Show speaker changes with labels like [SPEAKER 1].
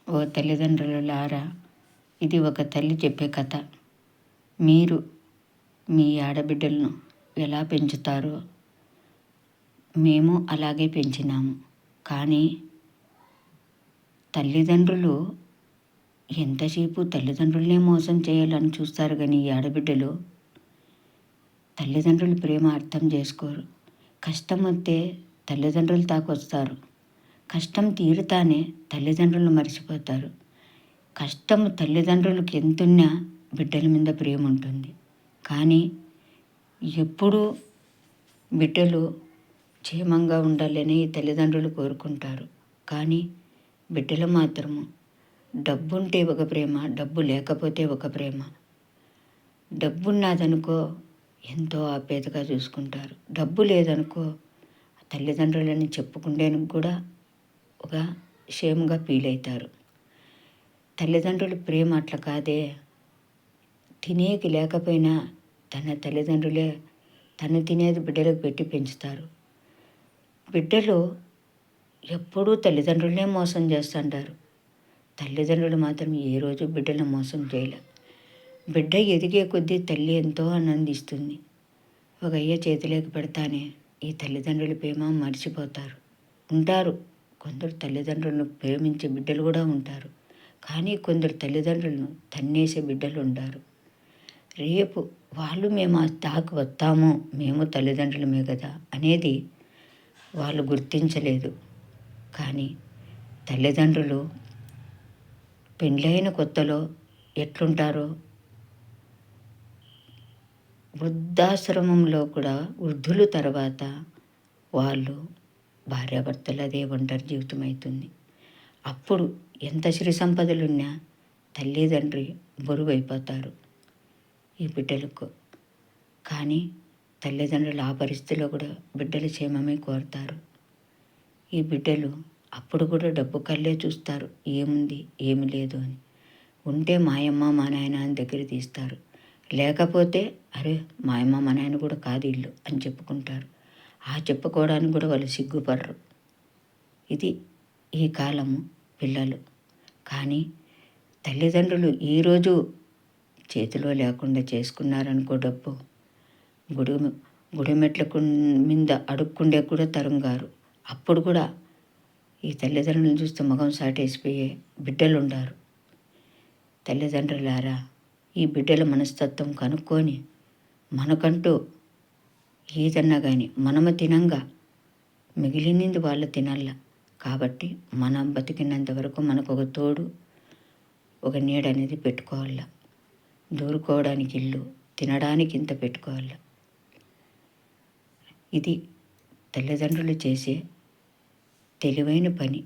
[SPEAKER 1] ఓ తల్లిదండ్రులారా, ఇది ఒక తల్లి చెప్పే కథ. మీరు మీ ఆడబిడ్డలను ఎలా పెంచుతారో మేము అలాగే పెంచినాము. కానీ తల్లిదండ్రులు ఎంతసేపు తల్లిదండ్రులనే మోసం చేయాలని చూస్తారు, కానీ ఈ ఆడబిడ్డలు తల్లిదండ్రుల ప్రేమ అర్థం చేసుకోరు. కష్టం వస్తే తల్లిదండ్రులు తాకొస్తారు. కష్టం తీరుతానే తల్లిదండ్రులు మర్చిపోతారు. కష్టం తల్లిదండ్రులకు ఎంతున్నా బిడ్డల మీద ప్రేమ ఉంటుంది. కానీ ఎప్పుడూ బిడ్డలు క్షేమంగా ఉండాలని తల్లిదండ్రులు కోరుకుంటారు. కానీ బిడ్డలు మాత్రము డబ్బుంటే ఒక ప్రేమ, డబ్బు లేకపోతే ఒక ప్రేమ. డబ్బున్నదనుకో ఎంతో ఆప్యాయతగా చూసుకుంటారు. డబ్బు లేదనుకో తల్లిదండ్రులని చెప్పుకుండేందుకు కూడా ఒక షేమ్గా ఫీల్ అవుతారు. తల్లిదండ్రుల ప్రేమ అట్లా కాదే. తినేకి లేకపోయినా తన తల్లిదండ్రులే తను తినేది బిడ్డలకు పెట్టి పెంచుతారు. బిడ్డలు ఎప్పుడూ తల్లిదండ్రులనే మోసం చేస్తుంటారు. తల్లిదండ్రులు మాత్రం ఏ రోజు బిడ్డలను మోసం చేయలే. బిడ్డ ఎదిగే కొద్దీ తల్లి ఎంతో ఆనందిస్తుంది. ఒక అయ్య చేతిలోకి పెడతానే ఈ తల్లిదండ్రుల ప్రేమ మర్చిపోతారు. ఉంటారు కొందరు తల్లిదండ్రులను ప్రేమించే బిడ్డలు కూడా ఉంటారు. కానీ కొందరు తల్లిదండ్రులను తన్నేసే బిడ్డలు ఉంటారు. రేపు వాళ్ళు మేము ఆ స్థాయికి వస్తాము, మేము తల్లిదండ్రులమే కదా అనేది వాళ్ళు గుర్తించలేదు. కానీ తల్లిదండ్రులు పెళ్ళైన కొత్తలో ఎట్లుంటారో వృద్ధాశ్రమంలో కూడా వృద్ధుల తర్వాత వాళ్ళు భార్యాభర్తలు అదే ఒంటరి జీవితం అవుతుంది. అప్పుడు ఎంత సిరి సంపదలున్నా తల్లిదండ్రి బరువు అయిపోతారు ఈ బిడ్డలకు. కానీ తల్లిదండ్రులు ఆ పరిస్థితిలో కూడా బిడ్డల క్షేమమే కోరుతారు. ఈ బిడ్డలు అప్పుడు కూడా డబ్బు కళ్ళే చూస్తారు, ఏముంది ఏమి లేదు అని. ఉంటే మాయమ్మ మా నాయన అని దగ్గర తీస్తారు. లేకపోతే అరే మా అమ్మ మా నాయన కూడా కాదు ఇల్లు అని చెప్పుకుంటారు. ఆ చెప్పుకోవడానికి కూడా వాళ్ళు సిగ్గుపడరు. ఇది ఈ కాలము పిల్లలు. కానీ తల్లిదండ్రులు ఈరోజు చేతిలో లేకుండా చేసుకున్నారనుకో డబ్బు, గుడిమెట్లకు మీద అడుక్కుండే కూడా తరుంగారు. అప్పుడు కూడా ఈ తల్లిదండ్రులను చూస్తే ముఖం సాటేసిపోయే బిడ్డలు ఉండారు. తల్లిదండ్రులారా, ఈ బిడ్డల మనస్తత్వం కనుక్కొని మనకంటూ ఏదన్నా కానీ మనము తినంగా మిగిలినది వాళ్ళు తినాల. కాబట్టి మనం బతికినంత వరకు మనకు ఒక తోడు, ఒక నీడ అనేది పెట్టుకోవాల. దూరుకోవడానికి ఇల్లు, తినడానికి ఇంత పెట్టుకోవాల. ఇది తల్లిదండ్రులు చేసే తెలివైన పని.